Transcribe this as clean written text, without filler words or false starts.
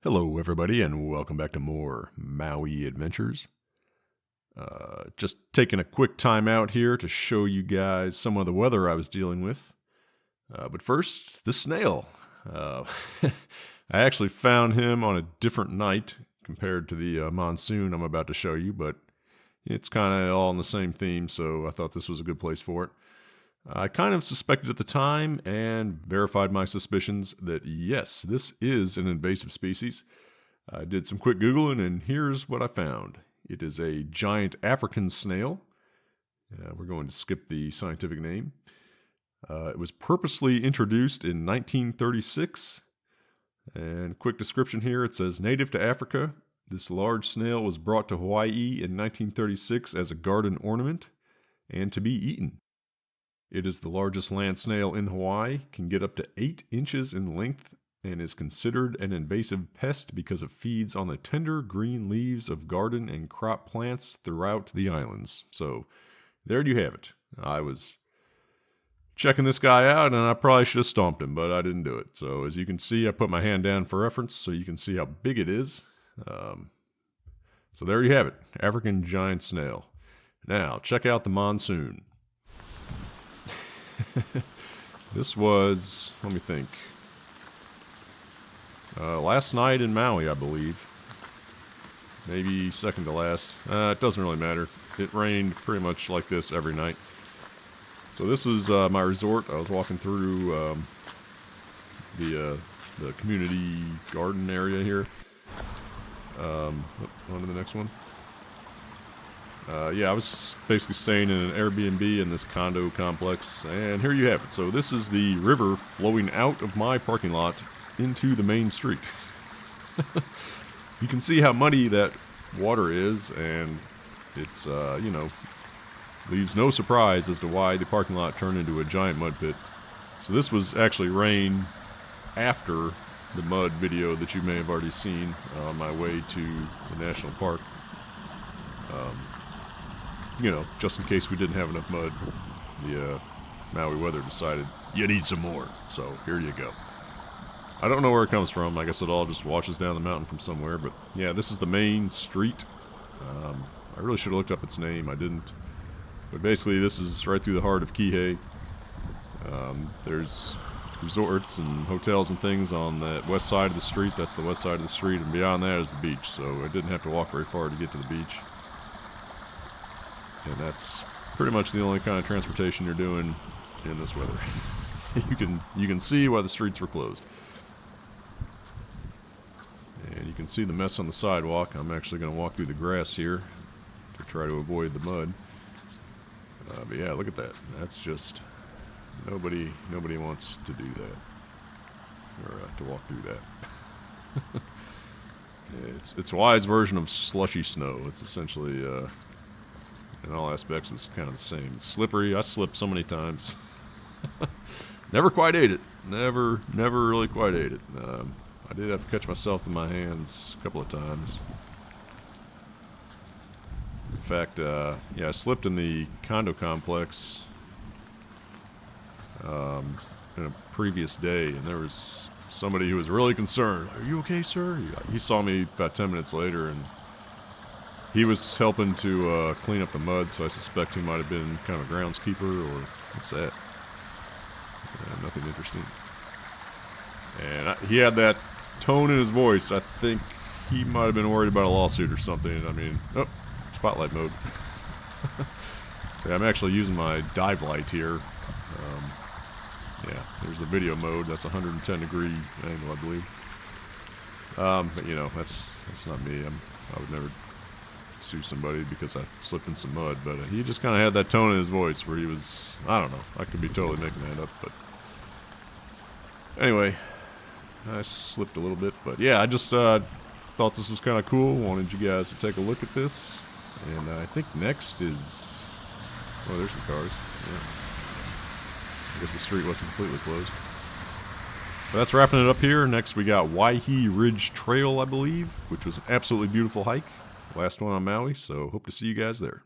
Hello, everybody, and welcome back to more Maui Adventures. Just taking a quick time out here to show you guys some of the weather I was dealing with. But first, the snail. I actually found him on a different night compared to the monsoon I'm about to show you, but it's kind of all in the same theme, so I thought this was a good place for it. I kind of suspected at the time and verified my suspicions that yes, this is an invasive species. I did some quick Googling and here's what I found. It is a giant African snail. We're going to skip the scientific name. It was purposely introduced in 1936. And quick description here, it says native to Africa. This large snail was brought to Hawaii in 1936 as a garden ornament and to be eaten. It is the largest land snail in Hawaii, can get up to 8 inches in length, and is considered an invasive pest because it feeds on the tender green leaves of garden and crop plants throughout the islands. So, there you have it. I was checking this guy out, and I probably should have stomped him, but I didn't do it. So, as you can see, I put my hand down for reference so you can see how big it is. So there you have it, African giant snail. Now, check out the monsoon. This was, let me think, last night in Maui, I believe. Maybe second to last. It doesn't really matter. It rained pretty much like this every night. So this is my resort. I was walking through the community garden area here. On to the next one. I was basically staying in an Airbnb in this condo complex, and here you have it. So this is the river flowing out of my parking lot into the main street. You can see how muddy that water is, and it's, leaves no surprise as to why the parking lot turned into a giant mud pit. So this was actually rain after the mud video that you may have already seen on my way to the national park. Just in case we didn't have enough mud, the Maui weather decided you need some more. So here you go. I don't know where it comes from. I guess it all just washes down the mountain from somewhere. But yeah, this is the main street. I really should have looked up its name. I didn't. But basically, this is right through the heart of Kihei. There's resorts and hotels and things on that west side of the street. That's the west side of the street. And beyond that is the beach. So I didn't have to walk very far to get to the beach. And that's pretty much the only kind of transportation you're doing in this weather. You can see why the streets were closed. And you can see the mess on the sidewalk. I'm actually going to walk through the grass here to try to avoid the mud. But yeah, look at that. That's just nobody wants to do that, or to walk through that. It's Hawaii's version of slushy snow. It's essentially in all aspects it's kind of the same. It's slippery. I slipped so many times. Never quite ate it. Never really quite ate it. I did have to catch myself in my hands a couple of times. In fact, I slipped in the condo complex in a previous day, and there was somebody who was really concerned. Are you okay, sir? He saw me about 10 minutes later, and he was helping to clean up the mud, so I suspect he might have been kind of a groundskeeper, or what's that? Nothing interesting. And he had that tone in his voice. I think he might have been worried about a lawsuit or something. I mean, spotlight mode. So I'm actually using my dive light here. There's the video mode. That's 110 degree angle, I believe. But that's not me. I would never sue somebody because I slipped in some mud. But he just kind of had that tone in his voice where he was, I don't know. I could be totally making that up, but anyway, I slipped a little bit. But yeah, I just thought this was kind of cool. Wanted you guys to take a look at this. And I think next is, there's some cars. Yeah. I guess the street wasn't completely closed. But that's wrapping it up here. Next we got Waihi Ridge Trail, I believe, which was an absolutely beautiful hike. Last one on Maui, so hope to see you guys there.